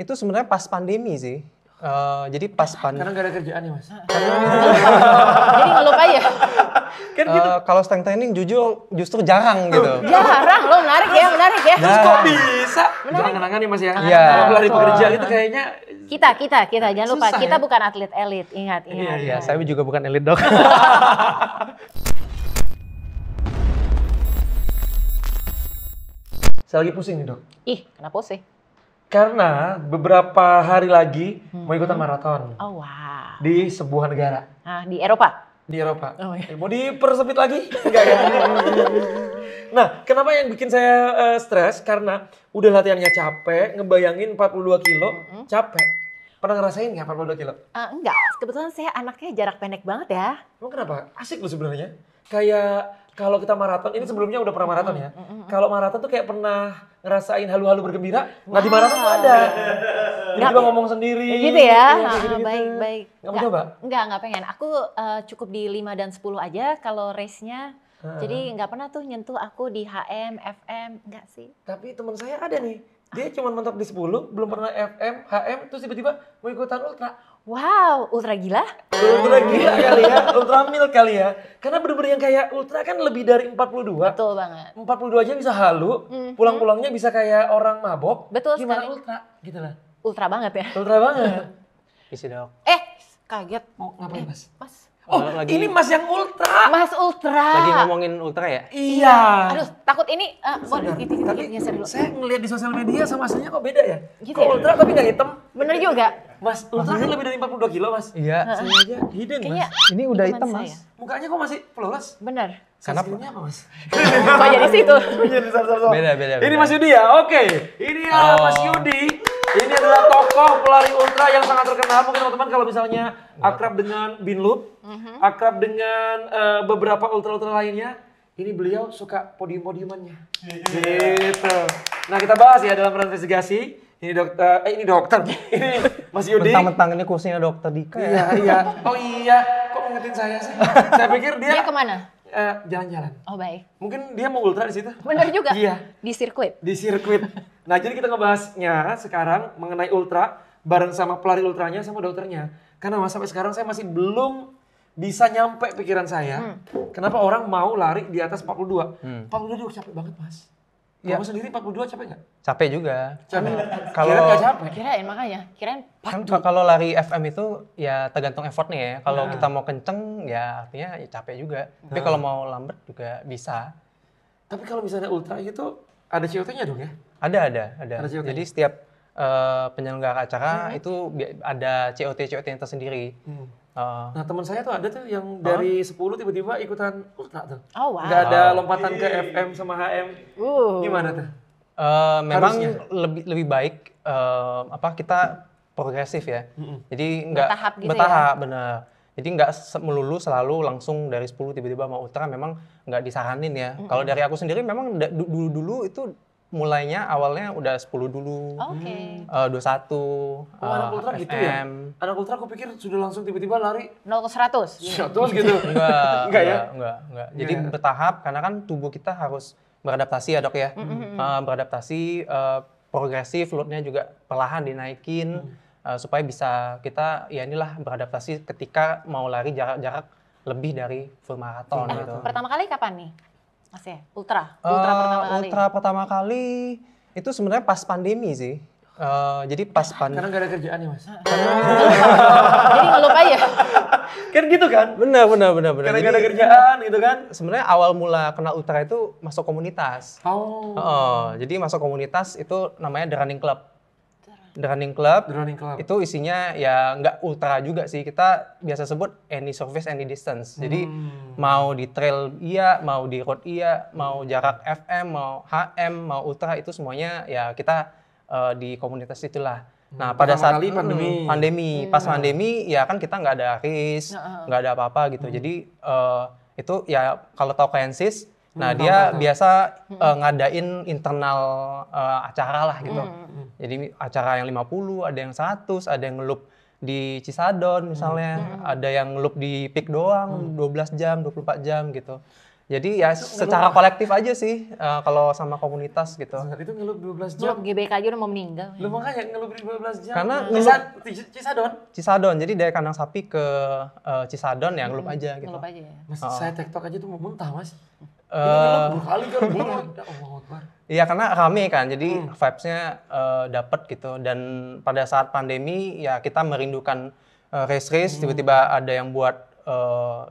Itu sebenarnya pas pandemi sih. Jadi pas Karena nggak ada kerjaan ya Mas? Jadi ngelup aja. Kan gitu. Kalau strength training justru jarang gitu. Jarang lo, menarik ya. Terus kok bisa? Jangan-jangan nih Mas ya. Iya. Kalau pelari pekerja itu kayaknya Kita jangan lupa, susah kita ya? bukan atlet elit, ingat. Iya, saya juga bukan elit dok. saya lagi pusing nih dok. Ih, kenapa sih? Karena beberapa hari lagi mau ikutan maraton Oh wow. di sebuah negara Nah, di Eropa. di Eropa. Oh, iya. Mau dipersempit lagi? Enggak ya? Nah, kenapa yang bikin saya stres? Karena udah latihannya capek, ngebayangin 42 kilo, capek. Pernah ngerasain nggak 42 kilo? Enggak, kebetulan saya anaknya jarak pendek banget ya. Emang kenapa? Asik loh sebenarnya. Kayak kalau kita maraton, ini sebelumnya udah pernah maraton ya. Kalau maraton tuh kayak pernah ngerasain halu-halu bergembira. Nah di maraton tuh ada. Tiba-tiba ngomong sendiri. Gitu ya. Iya, kayak gitu-gitu. Baik. Nggak mau coba? Enggak pengen. Aku cukup di 5 dan 10 aja kalau race-nya. Jadi nggak pernah tuh nyentuh aku di HM, FM, enggak sih. Tapi teman saya ada nih. Dia cuma mentok di 10, belum pernah FM, HM, terus tiba-tiba mau ikutan ultra. Wow, ultra gila. Ultra gila kali ya, ultra mil kali ya. Karena bener-bener yang kayak ultra kan lebih dari 42. Betul banget. 42 aja bisa halu, pulang-pulangnya bisa kayak orang mabok. Betul Gimana sekali. ultra? Gitu lah. Ultra banget ya. Ultra banget. Isi dok. Kaget. Mau ngapain mas? Mas. Oh, lagi- ini mas yang ultra. Mas Ultra. Lagi ngomongin ultra ya? Iya. Aduh, takut ini boleh Tapi geser dulu. saya ngeliat di sosial media sama aslinya kok beda ya? Gitu Kok ya? ultra tapi nggak hitam? Bener juga. Mas, ultra kan lebih dari 42 kilo mas. Iya. Saya aja hidden Kayaknya mas. Ini udah teman hitam saya. mas. Mukanya kok masih flawless? Bener. Kenapa? Sensitifnya apa mas? Kok jadi situ? Jadi sar-sar-sar. Beda. Ini Mas Yudi ya? Oke. Ini adalah Mas Yudi. Ini adalah tokoh pelari ultra yang sangat terkenal. Mungkin teman-teman kalau misalnya akrab dengan Binloop, akrab dengan beberapa ultra-ultra lainnya, ini beliau suka podium-podiumannya. Gitu. Nah kita bahas ya dalam investigasi. Ini dokter. Ini Mas Yudi. Mentang-mentang ini kursinya dokter Dika ya. Iya. Oh iya. Kok ngingetin saya sih? Saya pikir Dia dia kemana? jalan-jalan. Oh baik. Mungkin dia mau ultra di situ. Bener juga. Iya. Di sirkuit. Di sirkuit. Nah, jadi kita ngebahasnya sekarang mengenai ultra bareng sama pelari ultranya sama dokternya. Karena mas sampai sekarang saya masih belum bisa nyampe pikiran saya. Kenapa orang mau lari di atas 42? 42 udah capek banget, Mas. Iya. Kamu sendiri 42 capek nggak? Capek juga. Capek. Kalau- Kirain nggak capek. Kirain makanya. Kirain Kan kalau lari FM itu ya tergantung effortnya ya. Kalau kita mau kenceng ya artinya ya capek juga. Tapi kalau mau lambat juga bisa. Tapi kalau misalnya ultra itu ada COT-nya dong ya? Ada. Ada COT. Jadi setiap penyelenggara acara itu ada COT yang tersendiri. Nah, teman saya tuh ada tuh yang dari 10 tiba-tiba ikutan ultra tuh. Oh wow. Nggak ada lompatan ke FM sama HM. Gimana tuh? Memang Harusnya. lebih baik kita progresif ya. Jadi nggak Bertahap gitu bertahap, bener. Jadi nggak melulu selalu langsung dari 10 tiba-tiba mau ultra, memang nggak disaranin ya. Kalau dari aku sendiri memang dulu itu mulainya awalnya udah 10 dulu. Oke. 21 Oh, anak ultra gitu ya? FM. Anak ultra aku pikir sudah langsung tiba-tiba lari 0 ke 100. terus gitu. Enggak ya? Enggak. Jadi bertahap karena kan tubuh kita harus beradaptasi ya dok ya. Beradaptasi, progresif, loadnya juga perlahan dinaikin supaya bisa kita ya inilah beradaptasi ketika mau lari jarak lebih dari full marathon gitu. Pertama kali kapan nih? Mas ya? Ultra pertama kali. Ultra pertama kali itu sebenarnya pas pandemi sih. Jadi pas Karena nggak ada kerjaan ya mas. Jadi ngelup aja. Kan gitu kan? benar. Karena nggak ada kerjaan gitu kan? Sebenarnya awal mula kenal ultra itu masuk komunitas. Jadi masuk komunitas itu namanya The Running Club. The Running Club. The Running Club. Itu isinya ya nggak ultra juga sih. Kita biasa sebut any surface, any distance. Jadi mau di trail iya, mau di road iya, mau jarak FM, mau HM, mau ultra itu semuanya ya kita di komunitas itulah. Nah pada Pertama saat kali pandemi. pas pandemi ya kan kita nggak ada race, nggak ada apa-apa gitu. Jadi itu ya kalau tahu Kansas, nah dia biasa ngadain internal acara lah gitu. Jadi acara yang 50, ada yang 100, ada yang ngelup di Cisadon misalnya, ada yang ngelup di Peak doang 12 jam, 24 jam gitu. Jadi ya secara kolektif aja sih kalau sama komunitas gitu. Saat itu ngelup 12 Belum jam. GBK aja udah mau meninggal. Lu makanya ngelup 12 jam. Karena Cisadon. Cisadon, jadi dari kandang sapi ke Cisadon ya ngelup aja gitu. Ngelup aja ya. Mas, saya TikTok aja tuh mau muntah, Mas. Ini ngelup 2 kali kan. Ya Allah Akbar. Iya karena rame kan, jadi vibes-nya dapet gitu. Dan pada saat pandemi ya kita merindukan race-race, tiba-tiba ada yang buat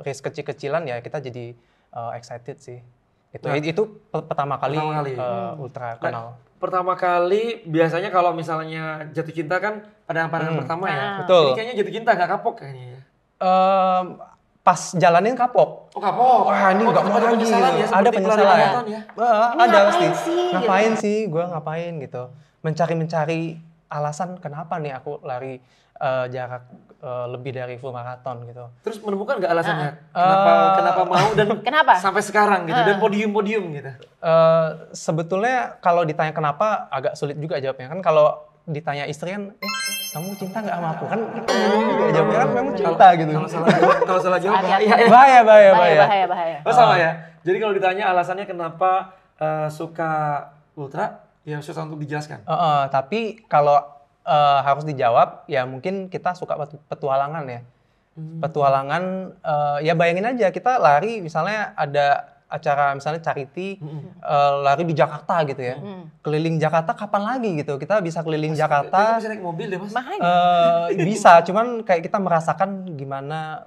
race kecil-kecilan ya kita jadi excited sih. Itu pertama kali, Ultra kenal. Pertama kali biasanya kalau misalnya jatuh cinta kan pandangan pertama ya. Betul. Ini kayaknya jatuh cinta gak kapok kayaknya ya. Pas jalanin kapok. Oh kapok. Wah ini nggak mau ada lagi. penyesalan ya. Ada penyesalan ya. Ada ngapain pasti. sih, Ngapain sih? Gue ngapain gitu. Mencari alasan kenapa nih aku lari jarak lebih dari full marathon gitu. Terus menemukan nggak alasannya? Kenapa mau dan Kenapa? sampai sekarang gitu dan podium-podium gitu. Sebetulnya kalau ditanya kenapa agak sulit juga jawabnya kan. Kalau ditanya istri kan, kamu cinta nggak sama aku kan? Juga jawabnya kan memang cinta gitu. Kalau salah jawab Bahaya. Bahaya. Oh sama ya. Jadi kalau ditanya alasannya kenapa suka ultra, ya susah untuk dijelaskan. Tapi kalau harus dijawab, ya mungkin kita suka petualangan ya. Petualangan, ya bayangin aja kita lari misalnya ada acara misalnya charity, lari di Jakarta gitu ya. Keliling Jakarta kapan lagi gitu? Kita bisa keliling Jakarta. Bisa naik mobil deh Mas. Bisa, cuman kayak kita merasakan gimana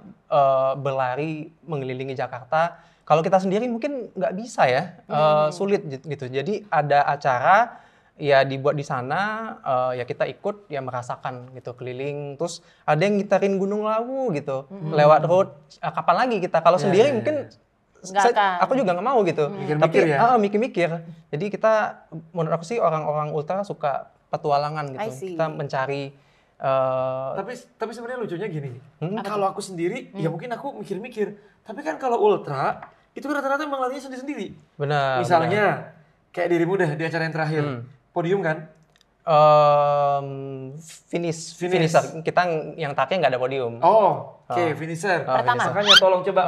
berlari mengelilingi Jakarta. Kalau kita sendiri mungkin nggak bisa ya, sulit gitu. Jadi ada acara ya dibuat di sana, ya kita ikut ya merasakan gitu keliling. Terus ada yang ngiterin Gunung Lawu gitu, lewat road. Kapan lagi kita? Kalau sendiri mungkin aku juga nggak mau gitu. Mikir-mikir ya? Mikir-mikir. Jadi kita, menurut aku sih orang-orang ultra suka petualangan gitu. Kita mencari. Tapi sebenarnya lucunya gini. Kalau aku sendiri, ya mungkin aku mikir-mikir. Tapi kan kalau ultra, itu kan rata-rata emang larinya sendiri-sendiri. Benar. Misalnya, kayak dirimu deh di acara yang terakhir. Podium kan? Finisher. Kita yang terakhir nggak ada podium. Oke, finisher. Pertama. Makanya tolong coba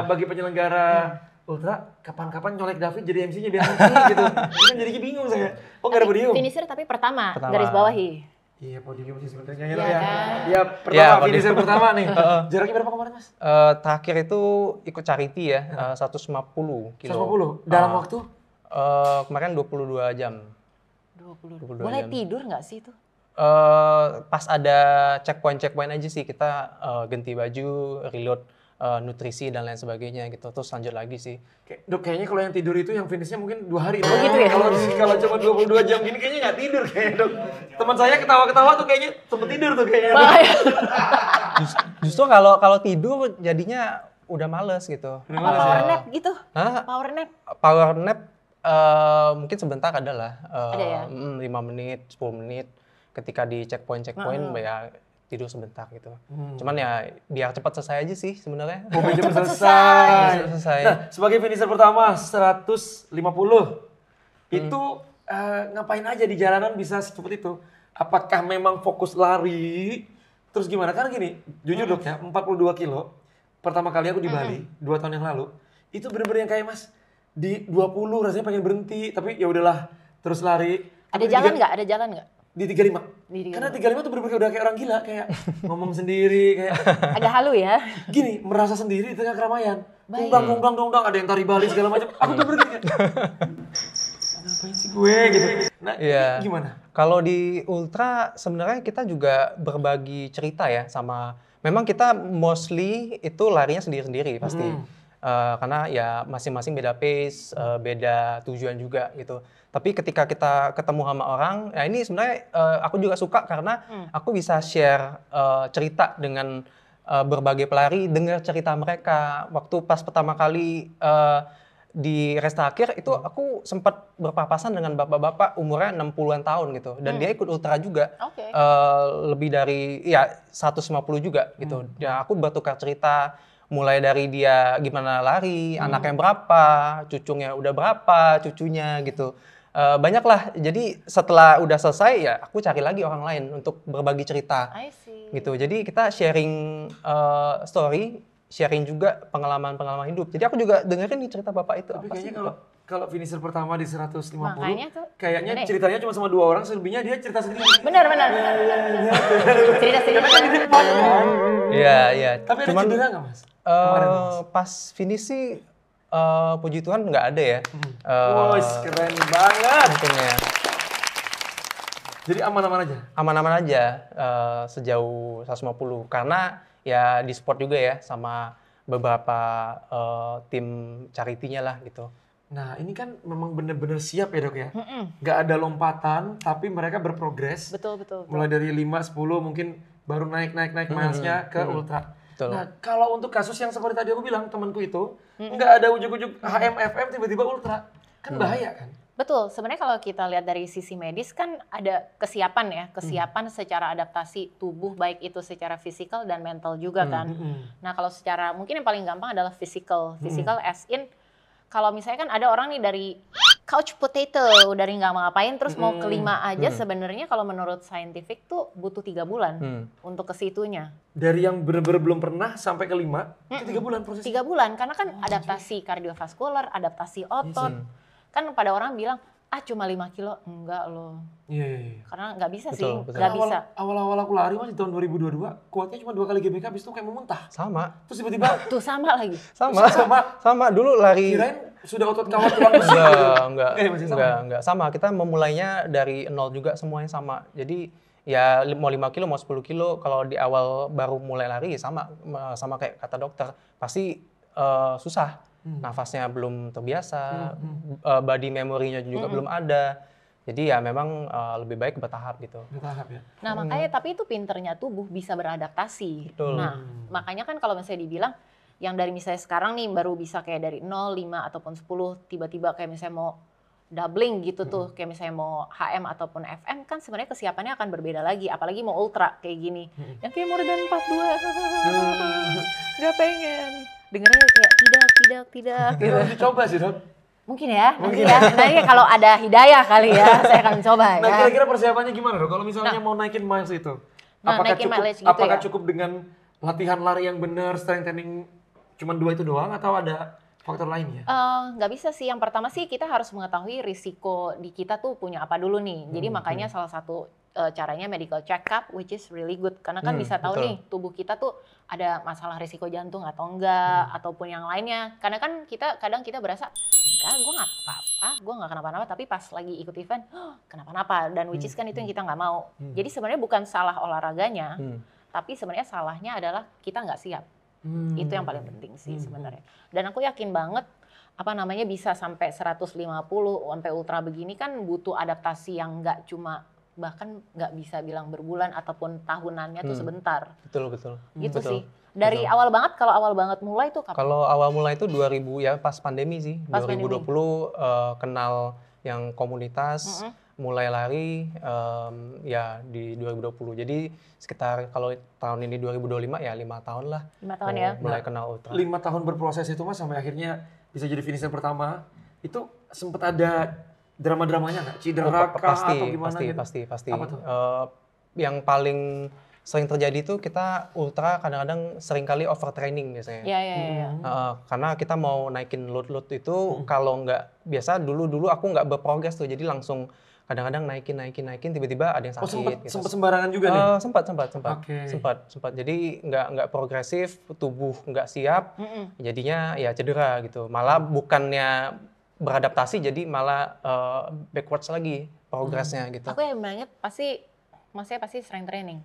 bagi penyelenggara ultra, kapan-kapan nyolek David jadi MC-nya biar MC gitu. Itu kan jadi bingung saya. Oh nggak ada podium. Finisher tapi pertama. Garis bawahi. Iya podium sih sebenarnya Iya ya. kan? Ya pertama finisher pertama nih. Jaraknya berapa kemarin Mas? Terakhir itu ikut charity ya, 150 kilo. 150? Dalam waktu? Kemarin 22 jam. 22 Boleh jam. tidur nggak sih itu? Pas ada checkpoint aja sih kita ganti baju, reload nutrisi dan lain sebagainya gitu. Terus lanjut lagi sih. Dok kayaknya kalau yang tidur itu yang finishnya mungkin 2 hari. Oh gitu ya? Kalau cuma 22 jam gini kayaknya nggak tidur kayaknya dok. Teman saya ketawa-ketawa tuh kayaknya sempet tidur tuh kayaknya. Justru kalau tidur jadinya udah males gitu. Power nap gitu? Hah? Power nap? Mungkin sebentar adalah. Ada ya? 5 menit, 10 menit. Ketika di checkpoint ya tidur sebentar gitu. Cuman ya biar cepat selesai aja sih sebenarnya. Biar cepat selesai. Nah, sebagai finisher pertama 150 itu ngapain aja di jalanan bisa secepat itu? Apakah memang fokus lari? Terus gimana? Karena gini, jujur dok ya, 42 kilo. Pertama kali aku di Bali 2 tahun yang lalu, itu bener-bener yang kayak Mas di 20 rasanya pengen berhenti, tapi ya udahlah terus lari. Ada jalan nggak? Di 35. Karena 35 tuh bener-bener udah kayak orang gila, kayak ngomong sendiri, kayak agak halu ya. Gini, merasa sendiri di tengah keramaian. Dongdang, ada yang tari Bali segala macam. Aku tuh berhenti kayak, ngapain sih gue gitu. Nah, gimana? Kalau di ultra sebenarnya kita juga berbagi cerita ya sama, memang kita mostly itu larinya sendiri-sendiri pasti. Karena ya masing-masing beda pace, beda tujuan juga gitu. Tapi ketika kita ketemu sama orang, ya ini sebenarnya aku juga suka karena aku bisa share cerita dengan berbagai pelari, dengar cerita mereka. Waktu pas pertama kali di race terakhir itu aku sempat berpapasan dengan bapak-bapak umurnya 60-an tahun gitu. Dan dia ikut ultra juga. Lebih dari ya 150 juga gitu. Ya aku bertukar cerita. Mulai dari dia gimana lari, anaknya berapa, cucunya udah berapa, cucunya gitu. Banyak lah, jadi setelah udah selesai ya aku cari lagi orang lain untuk berbagi cerita. Gitu. Jadi kita sharing story sharing juga pengalaman-pengalaman hidup. Jadi aku juga dengerin nih cerita Bapak itu. Tapi apa sih kayaknya kalau finisher pertama di 150, Makanya tuh, kayaknya gede. ceritanya cuma sama 2 orang, selebihnya dia cerita sendiri. Benar. Cerita sendiri. Karena kan di depan kan. Iya, iya. Tapi ada cedera nggak Mas? Kemarin Mas. Pas finish sih puji Tuhan nggak ada ya. Woi, keren banget. Untungnya Jadi aman-aman aja. aman-aman aja sejauh 150 karena ya di support juga ya sama beberapa tim charity-nya lah gitu. Nah, ini kan memang benar-benar siap ya, Dok ya. Nggak ada lompatan, tapi mereka berprogres. Betul. Mulai dari 5, 10 mungkin baru naik milesnya ke ultra. Betul. Nah, kalau untuk kasus yang seperti tadi aku bilang, temanku itu nggak ada ujuk-ujuk HMFM tiba-tiba ultra. Kan bahaya kan? Betul, sebenarnya kalau kita lihat dari sisi medis kan ada kesiapan ya, kesiapan secara adaptasi tubuh baik itu secara fisikal dan mental juga kan. Nah kalau secara mungkin yang paling gampang adalah physical as in kalau misalnya kan ada orang nih dari couch potato dari nggak mau ngapain terus mau kelima aja sebenarnya kalau menurut scientific tuh butuh 3 bulan untuk ke situnya. Dari yang benar-benar belum pernah sampai ke 5, itu 3 bulan prosesnya. 3 bulan karena kan adaptasi kardiovaskular, adaptasi otot. Kan pada orang bilang, cuma 5 kilo. Enggak loh. Iya. Karena nggak bisa sih, Betul. nggak bisa. Awal-awal aku lari Mas di tahun 2022, kuatnya cuma 2 kali GBK, habis itu kayak mau muntah. Sama. Terus tiba-tiba Tuh sama lagi. Sama dulu lari. kirain sudah otot kawat tulang besi gitu. Enggak, Masih sama. enggak sama. Kita memulainya dari nol juga semuanya sama. Jadi ya mau 5 kilo mau 10 kilo kalau di awal baru mulai lari ya sama kayak kata dokter pasti susah. Nafasnya belum terbiasa, body memory-nya juga belum ada. Jadi ya memang lebih baik bertahap gitu. Bertahap ya. Nah makanya tapi itu pinternya tubuh bisa beradaptasi. Betul. Nah makanya kan kalau misalnya dibilang yang dari misalnya sekarang nih baru bisa kayak dari 0, 5 ataupun 10 tiba-tiba kayak misalnya mau doubling gitu tuh kayak misalnya mau HM ataupun FM kan sebenarnya kesiapannya akan berbeda lagi apalagi mau ultra kayak gini yang kayak more than 42 nggak pengen dengernya kayak tidak gitu. Harus dicoba sih Dok. Mungkin ya nanti kalau ada hidayah kali ya saya akan coba ya. Nah kira-kira persiapannya gimana Dok? Kalau misalnya mau naikin miles itu, apakah cukup dengan latihan lari yang benar, strength training cuma 2 itu doang atau ada faktor lainnya? Nggak bisa sih. Yang pertama sih kita harus mengetahui risiko di kita tuh punya apa dulu nih. Jadi makanya salah satu caranya medical check up which is really good. Karena kan bisa tahu nih tubuh kita tuh ada masalah risiko jantung atau enggak ataupun yang lainnya. Karena kan kadang kita berasa enggak, gue nggak apa-apa, gue nggak kenapa-napa. Tapi pas lagi ikut event, kenapa-napa. Dan which is kan itu yang kita nggak mau. Jadi sebenarnya bukan salah olahraganya, tapi sebenarnya salahnya adalah kita nggak siap. Itu yang paling penting sih sebenarnya. Dan aku yakin banget bisa sampai 150 sampai ultra begini kan butuh adaptasi yang nggak cuma bahkan nggak bisa bilang berbulan ataupun tahunannya tuh sebentar. Betul. Gitu Betul. sih. Dari awal banget kalau awal banget mulai tuh kapan? Kalau awal mulai itu 2000 ya pas pandemi sih. Pas 2020 kenal yang komunitas mulai lari ya di 2020. Jadi sekitar kalau tahun ini 2025 ya 5 tahun lah. 5 tahun ya. Mulai kenal ultra. 5 tahun berproses itu Mas sampai akhirnya bisa jadi finisher pertama. Itu sempat ada drama-dramanya nggak? Cedera kah atau gimana gitu? Pasti. Apa tuh? Yang paling sering terjadi tuh kita ultra kadang-kadang seringkali overtraining biasanya. Iya. Karena kita mau naikin load itu kalau nggak biasa dulu aku nggak berprogres tuh jadi langsung kadang-kadang naikin tiba-tiba ada yang sakit. Sempat sembarangan juga nih? Sempat. Jadi nggak progresif, tubuh nggak siap, jadinya ya cedera gitu. Malah bukannya beradaptasi jadi malah backwards lagi progresnya gitu. Aku yang banget maksudnya pasti strength training.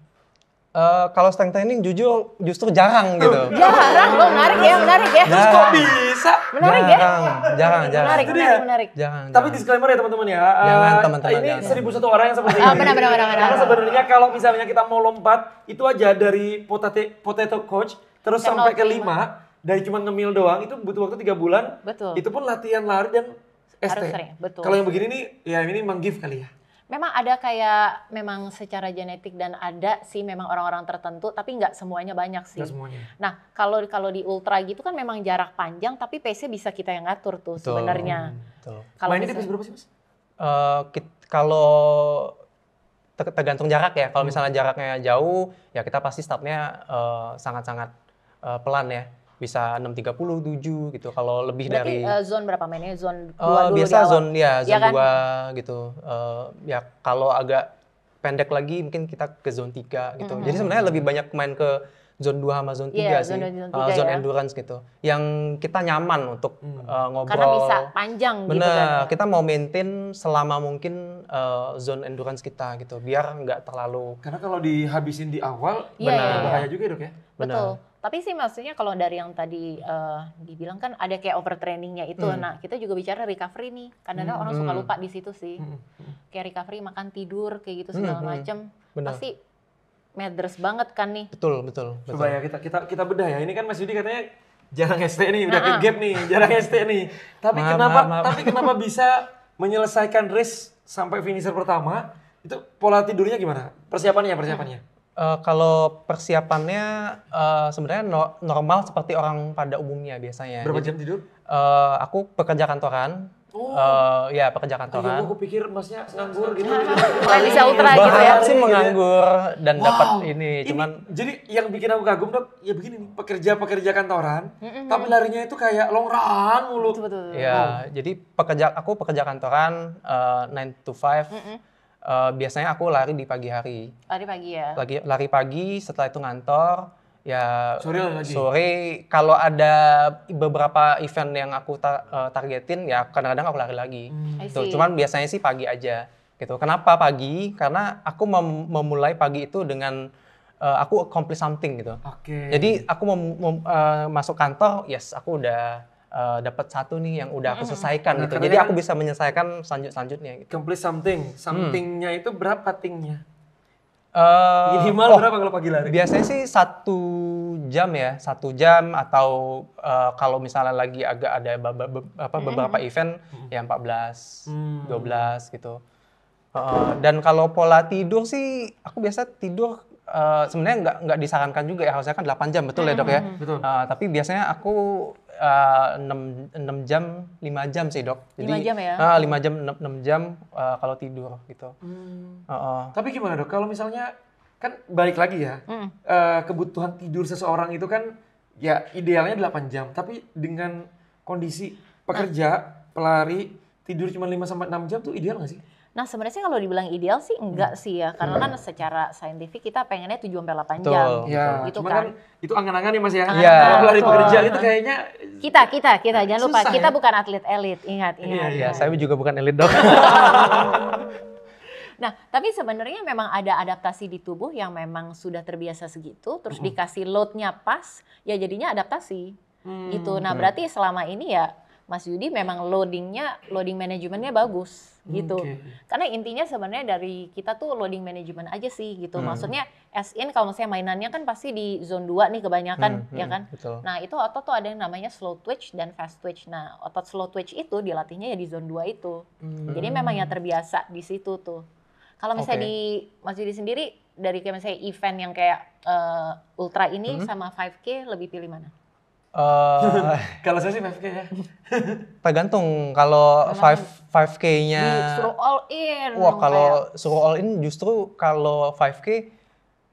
Kalau strength training justru jarang gitu. Jarang, lo menarik ya. Terus kok bisa? Menarik ya? Jarang. Menarik. Jangan. Tapi disclaimer ya teman-teman ya. Jangan, teman-teman, Ini jangan. 1001 orang yang seperti ini. Benar. Karena sebenarnya kalau misalnya kita mau lompat, itu aja dari potato coach, terus Ke sampai ke 0 ke 5, dari cuma ngemil doang, itu butuh waktu 3 bulan. Betul. Itu pun latihan lari dan ST. Harus sering, betul. Kalau yang begini nih, ya ini memang gift kali ya. Memang ada kayak memang secara genetik dan ada sih memang orang-orang tertentu tapi nggak semuanya banyak sih. Nggak semuanya. Nah kalau di ultra gitu kan memang jarak panjang tapi pace-nya bisa kita yang ngatur tuh sebenarnya. Betul. Kalau Mainnya di pace berapa sih Mas? Kalau tergantung jarak ya. Kalau misalnya jaraknya jauh, ya kita pasti startnya sangat-sangat pelan ya. bisa 6.30, 7 gitu. Kalau lebih Berarti dari zone berapa mainnya? Zone 2 dulu biasa di awal? zone Iya kan? 2 gitu. Ya kalau agak pendek lagi mungkin kita ke zone 3 gitu. Jadi sebenarnya lebih banyak main ke zone 2 sama zone 3 Iya, sih. zone 2, zone 3 Zone ya. endurance gitu. Yang kita nyaman untuk ngobrol. Karena bisa panjang gitu Bener, kan ya. kita mau maintain selama mungkin zone endurance kita gitu. Biar nggak terlalu Karena kalau dihabisin di awal, Iya, iya, bahaya juga ya dok ya. Betul. Tapi sih maksudnya kalau dari yang tadi dibilang kan ada kayak overtrainingnya itu. Nah kita juga bicara recovery nih. Kadang-kadang orang suka lupa di situ sih. Kayak recovery, makan tidur kayak gitu segala macem. Benar. Pasti matters banget kan nih. betul. Coba ya kita bedah ya. Ini kan Mas Yudi katanya jarang ST nih, udah ke gap nih, jarang ST nih. Tapi Maaf. kenapa bisa menyelesaikan race sampai finisher pertama? Itu pola tidurnya gimana? Persiapannya? Kalau persiapannya sebenarnya normal seperti orang pada umumnya biasanya. Berapa Jadi, jam tidur? Aku pekerja kantoran. Ya pekerja kantoran. Aku pikir masnya nganggur gitu. Kayak bisa ultra gitu ya. Berharap sih menganggur dan dapat ini, cuman Jadi yang bikin aku kagum dok, ya begini nih, pekerja kantoran, tapi larinya itu kayak long run mulu. Betul. ya jadi aku pekerja kantoran 9 to 5. Biasanya aku lari di pagi hari. Lari pagi ya. Lari pagi, setelah itu ngantor. Ya Sore lagi. kalau ada beberapa event yang aku targetin, ya kadang-kadang aku lari lagi. I Tuh, see. cuman biasanya sih pagi aja. Gitu. Kenapa pagi? Karena aku memulai pagi itu dengan aku accomplish something gitu. Oke. Jadi aku masuk kantor, yes aku udah dapat satu nih yang udah aku selesaikan gitu. karena Jadi kan- aku bisa menyelesaikan selanjutnya gitu. Complete something. Somethingnya itu berapa tingnya? Eh, Minimal berapa kalau pagi lari? Biasanya sih 1 jam ya, 1 jam atau kalau misalnya lagi agak ada beberapa event ya 14, 12 gitu. Dan kalau pola tidur sih, aku biasa tidur sebenarnya nggak disarankan juga ya, harusnya kan 8 jam, betul ya dok ya? Betul. Tapi biasanya aku 6 jam, 5 jam sih dok. 5 jam ya? 5 jam, 6 jam kalau tidur gitu. Tapi gimana dok, kalau misalnya, kan balik lagi ya, kebutuhan tidur seseorang itu kan ya idealnya 8 jam. Tapi dengan kondisi pekerja, pelari, tidur cuma 5-6 jam tuh ideal nggak sih? Nah sebenarnya sih kalau dibilang ideal sih enggak sih ya. Karena kan secara saintifik kita pengennya 7-8 Betul. jam. Ya, Gitu cuma kan. kan itu angan-angan ya mas ya. Iya. Kalau pelari Betul. pekerja itu kayaknya Kita jangan lupa Susah kita ya? bukan atlet elit. Ingat. Ya, saya juga bukan elit dok. Nah, tapi sebenarnya memang ada adaptasi di tubuh yang memang sudah terbiasa segitu, terus dikasih load-nya pas, ya jadinya adaptasi. Gitu. Nah, berarti selama ini ya Mas Yudi memang loading manajemennya bagus gitu. Oke. Karena intinya sebenarnya dari kita tuh loading management aja sih gitu. Maksudnya as in kalau misalnya mainannya kan pasti di zone 2 nih kebanyakan, ya kan? Betul. Nah, itu otot tuh ada yang namanya slow twitch dan fast twitch. Nah, otot slow twitch itu dilatihnya ya di zone 2 itu. Jadi memang yang terbiasa di situ tuh. Kalau misalnya Oke. di Mas Yudi sendiri, dari kayak misalnya event yang kayak ultra ini sama 5K, lebih pilih mana? kalau saya sih 5K ya. Tergantung kalau 5K-nya. Disuruh all in. Wah, dong, kalau suruh all in justru kalau 5K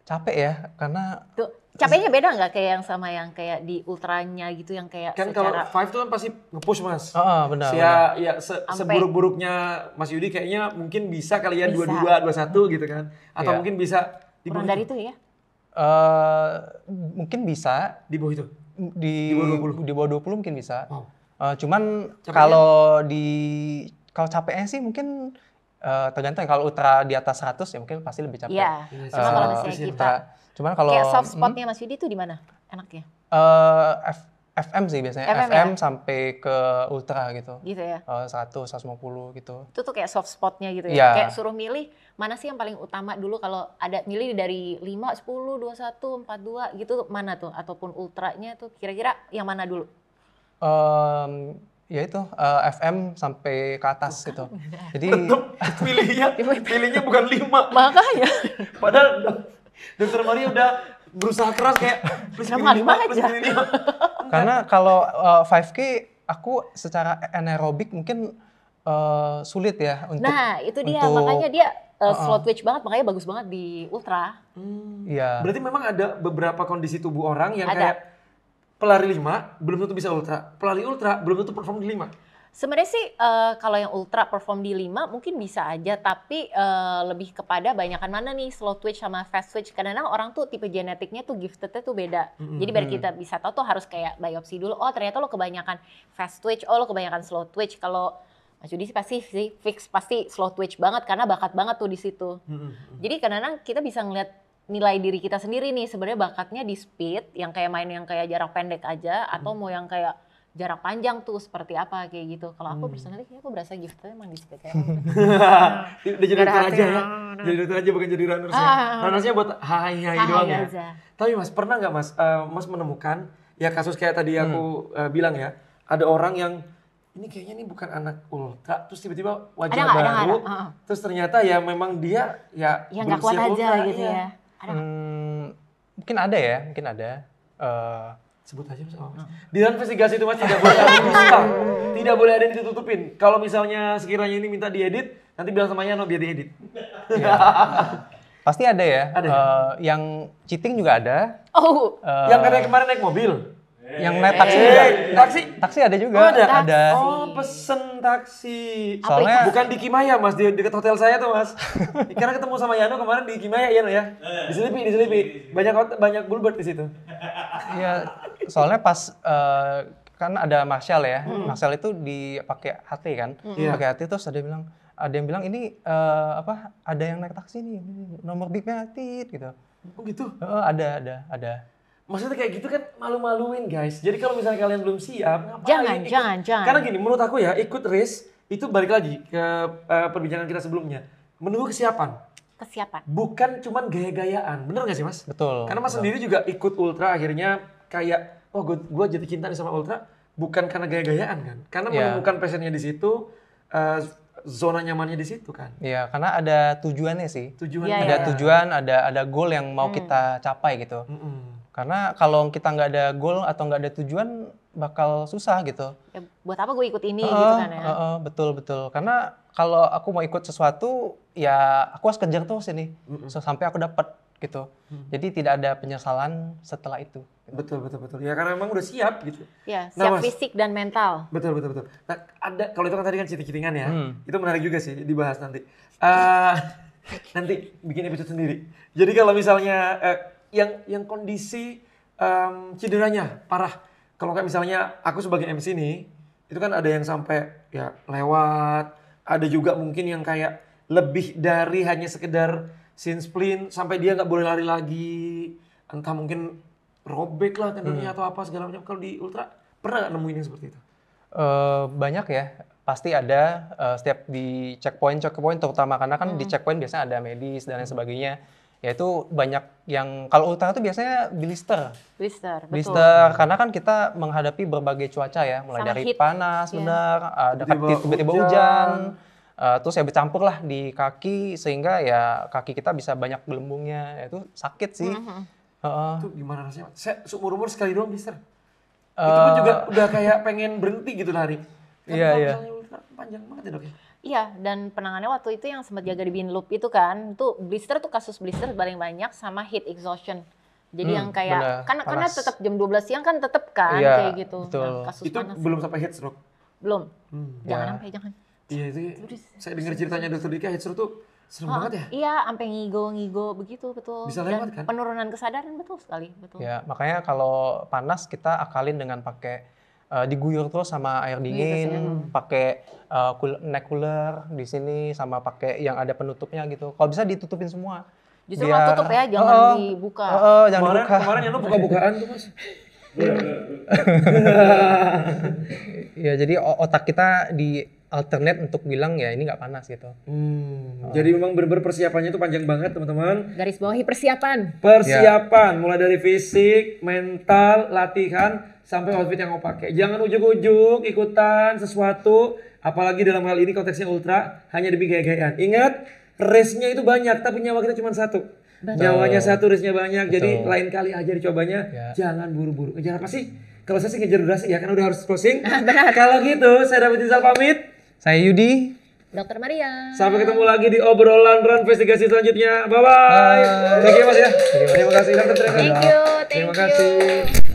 capek ya, karena kayak, tuh, capeknya beda nggak kayak yang sama yang kayak di ultranya gitu, yang kayak Kan kalau secara 5 tuh kan pasti nge-push mas. benar. Ya seburuk-buruknya Mas Yudi kayaknya mungkin bisa kali ya Bisa. 22, 21 gitu kan. Atau Iya. mungkin bisa di kurang bawah dari itu. itu ya. Mungkin bisa Di bawah itu. di bawah 20 mungkin bisa. Wow. Cuman Capeknya? kalau capeknya sih mungkin tergantung. Kalau ultra di atas 100 ya mungkin pasti lebih capek. Iya. Iya sih. Cuma kalau Terus misalnya ya. kita Cuman kalau kayak soft spotnya Mas Yudi tuh di mana? Enaknya? FM sih biasanya, FM FM ya? sampai ke ultra gitu. Gitu ya. 100, 150 gitu. Itu tuh kayak soft spotnya gitu ya. Iya. Kayak suruh milih mana sih yang paling utama dulu, kalau ada milih dari 5, 10, 21, 42 gitu mana tuh, ataupun ultranya tuh kira-kira yang mana dulu? Ya itu FM sampai ke atas gitu. Jadi pilihnya bukan 5. Makanya Padahal Dokter Maria udah berusaha keras kayak please Kenapa pilih 5 please aja? pilih 5. karena kalau 5K aku secara anaerobik mungkin sulit ya untuk. nah itu dia, untuk- makanya dia slow twitch banget, makanya bagus banget di ultra. Iya. Berarti memang ada beberapa kondisi tubuh orang yang Ada. kayak pelari 5 belum tentu bisa ultra. Pelari ultra belum tentu perform di 5. Sebenarnya sih kalau yang ultra perform di 5 mungkin bisa aja, tapi lebih kepada banyakan mana nih slow twitch sama fast twitch. Kadang-kadang orang tuh tipe genetiknya tuh giftednya tuh beda. Jadi biar kita bisa tahu tuh harus kayak biopsi dulu. Oh ternyata lo kebanyakan fast twitch, oh lo kebanyakan slow twitch. Kalau Mas Yudi sih pasti slow twitch banget karena bakat banget tuh di situ. Jadi kadang-kadang kita bisa ngeliat nilai diri kita sendiri nih sebenarnya bakatnya di speed yang kayak main yang kayak jarak pendek aja atau mau yang kayak jarak panjang tuh seperti apa kayak gitu. Kalau aku personally kayaknya aku berasa giftnya emang di speed kayak Udah jadi dokter aja ya. Jadi dokter aja bukan jadi runners ya. Runnersnya buat hai doang ya. Tapi Mas pernah nggak Mas, Mas menemukan ya kasus kayak tadi aku bilang ya, ada orang yang ini kayaknya ini bukan anak ultra, terus tiba-tiba wajah baru, terus ternyata ya memang dia ya yang nggak kuat aja gitu ya. Mungkin ada ya, mungkin ada. Sebut aja Mas. Di dalam investigasi itu Mas tidak boleh ada yang diskal, tidak boleh ada yang ditutupin. Kalau misalnya sekiranya ini minta diedit, nanti bilang sama Yano biar diedit. Pasti ada ya. Ada. Yang cheating juga ada. Oh, Yang katanya kemarin naik mobil. Yang naik taksi juga. Taksi ada juga. Oh, ada. Ada. Oh, pesen taksi. Soalnya bukan di Kimaya Mas, di dekat hotel saya tuh Mas. Karena ketemu sama Yano kemarin di Kimaya Yano ya. Diselipi. Banyak bulbert di situ. Iya, soalnya pas kan ada Marshall ya. Marshall itu dipakai HT kan. Pakai HT terus ada yang bilang ini ada yang naik taksi nih, nomor BIP-nya Tit gitu. Oh gitu? Ada. Maksudnya kayak gitu kan malu-maluin guys. Jadi kalau misalnya kalian belum siap, jangan. Karena gini, menurut aku ya ikut race itu balik lagi ke perbincangan kita sebelumnya. Menunggu kesiapan. Bukan cuman gaya-gayaan. Bener gak sih Mas? Betul. Karena Mas sendiri juga ikut ultra akhirnya kayak, oh gue jatuh cinta nih sama ultra. Bukan karena gaya-gayaan kan. Karena menemukan passionnya di situ, zona nyamannya di situ kan. Iya, karena ada tujuannya sih. Ada tujuan, ada goal yang mau kita capai gitu. Karena kalau kita nggak ada goal atau nggak ada tujuan bakal susah gitu. Ya, buat apa gue ikut ini gitu kan ya? Betul. Karena kalau aku mau ikut sesuatu ya aku harus kejar terus ini sampai aku dapat gitu. Jadi tidak ada penyesalan setelah itu. Betul. Ya karena memang udah siap gitu. Ya, siap fisik dan mental. Betul. Nah, kalau itu kan tadi kan cheating-cheatingan ya. Itu menarik juga sih dibahas nanti. Nanti bikin episode sendiri. Jadi kalau misalnya yang kondisi cederanya parah. Kalau kayak misalnya aku sebagai MC nih, itu kan ada yang sampai ya lewat, ada juga mungkin yang kayak lebih dari hanya sekedar shin splint sampai dia nggak boleh lari lagi, entah mungkin robek lah tendonnya atau apa segala macam. Kalau di ultra pernah nggak nemuin yang seperti itu? Banyak ya, pasti ada setiap di checkpoint terutama karena kan di checkpoint biasanya ada medis dan lain sebagainya. Ya itu banyak yang kalau ultra itu biasanya blister, betul. Karena kan kita menghadapi berbagai cuaca ya, mulai sama dari heat. Panas, benar, ada tiba-tiba hujan, terus ya bercampur lah di kaki sehingga ya kaki kita bisa banyak gelembungnya, ya, itu sakit sih. Itu gimana rasanya? Saya seumur-umur sekali doang blister. Itu pun juga udah kayak pengen berhenti gitu lari. Iya. Panjang banget ya dok ya? Iya, dan penanganannya waktu itu yang sempat jaga di Binloop itu kan, itu kasus blister paling banyak sama heat exhaustion. Jadi yang kayak, karena tetap jam 12 siang kan tetap kan, kayak gitu. Betul. Nah, kasus itu panas. belum sampai heat stroke? Belum. Jangan. Iya itu, saya dengar ceritanya Dr. Dika heat stroke tuh serem banget ya? Iya, sampai ngigo begitu, betul. Bisa lewat kan? Penurunan kesadaran, betul sekali, betul. Ya, makanya kalau panas kita akalin dengan pakai diguyur terus sama air dingin, pakai neck cooler di sini sama pakai yang ada penutupnya gitu. Kalau bisa ditutupin semua. Justru mau tutup ya, jangan dibuka. Jangan dibuka. Kemarin yang lu buka-bukaan tuh Mas. Ya jadi otak kita di alternate untuk bilang ya ini nggak panas gitu. Jadi memang bener-bener persiapannya tuh panjang banget teman-teman. Garis bawahi persiapan. Mulai dari fisik, mental, latihan, sampai outfit yang mau pakai. Jangan ujuk-ujuk ikutan sesuatu, apalagi dalam hal ini konteksnya ultra, hanya demi gaya-gayaan. Ingat, race-nya itu banyak, tapi nyawa kita cuma satu. Nyawanya satu, race-nya banyak, jadi lain kali aja dicobanya. Jangan buru-buru. Ngejar apa sih? Kalau saya sih ngejar durasi ya, kan udah harus closing. Kalau gitu, saya David Rizal pamit. Saya Yudi. Dr. Maria. Sampai ketemu lagi di obrolan run investigasi selanjutnya. Bye-bye. Thank you Mas ya. Terima kasih Dr. Thank you. Terima kasih.